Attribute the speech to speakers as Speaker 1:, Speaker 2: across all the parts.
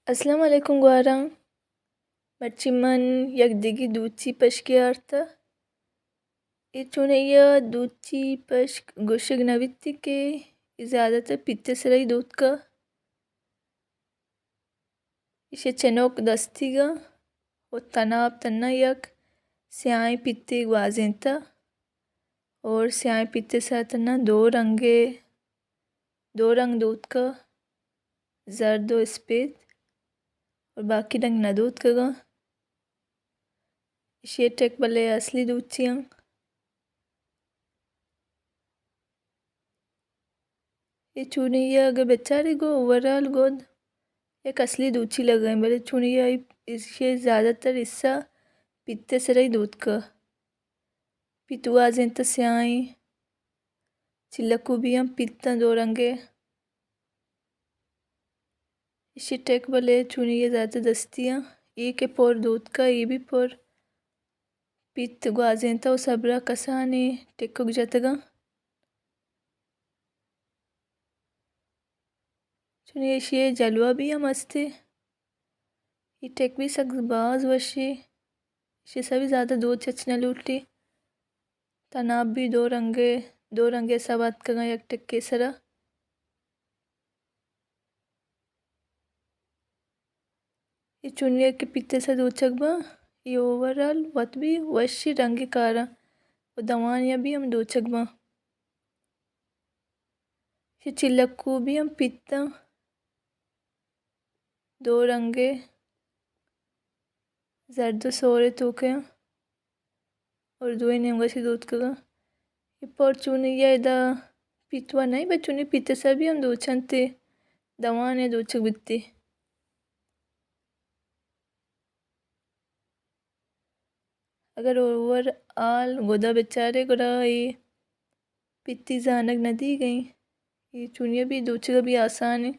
Speaker 1: अस्सलाम वालेकुम ग्वारा मच्छी मन यकदिगी दूची पशकी अर्थ इचुनैया दूची पशक गुशग नवित्ती के ज़्यादातर पित्ते सराई दूध का इसे चनोक दस्तीगा और तनाब तन्ना यक स्याई पित्ते ग्वाजेंता और स्याई पित्ते सातना दो रंग दूध का जर्द व सफ़ेद और बाकी रंग ना दूध का इसे टेक बले असली दूध चियां ये चुनिया अगर बेचारे गो ओवरऑल गोद एक असली दूची लगाएं बले चुनिया इसके ज़्यादातर हिस्सा पित्ते से रही दूध का पितुआ जेंत स्याई चिल्लकू भी हम पित्ता दो रंगे इसी टेक बले चुनिया ज़्यादा दस्तियाँ ये के पोर दूध का ये भी पोर पित्त ग्वाजेंता और सबरा कसाने टेक जतगा चुनिया इसे जलवा भी हम मस्ते ये टेक भी सक बाज वशी इसे सभी ज़्यादा दूध चचना लूटी तनाब भी दो रंगे सवात का एक टेक केसरा ये चुनिया के पित्ते से दूध चकबा ये ओवरऑल वत भी वशी रंगे कारा और दवानिया भी हम दूध चकबा ये चिल्लकू भी हम पित्ता दो रंगे जर्द सोरे तूके और दुए नेमगा से दूध का ये पर चुनिया इदा पितवा नहीं बचुनी पित्ते से भी हम दूध चंते दवाने दूध चक बित्ती अगर ओवरऑल गोदा बेचारे गोदा ये पित्ती जानक नदी गई ये चुनिया भी दूध का भी आसान है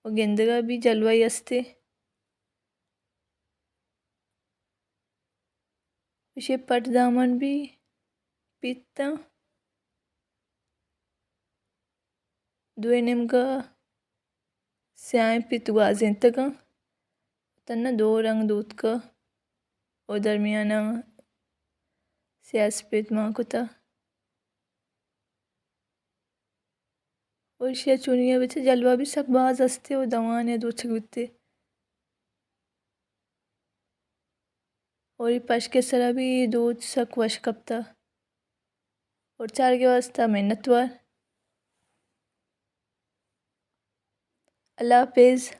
Speaker 1: और गेंदगा भी जलवाई अस्ते इसे पट दामन भी पित्ता दुए नेमगा स्याय पित्त ग्वाजेंता का तन्ना दो रंग दूध का और दरमियाना स्यासपेट माँ को था और इसे चुनिया बच्चे जलवा भी सक बाज अस्ते और दवान या दूध चक बित्ते और ये पश के सरा भी दूध सक वश कपता और चार के वास्ता मेहनतवार अल्लाह हाफिज़।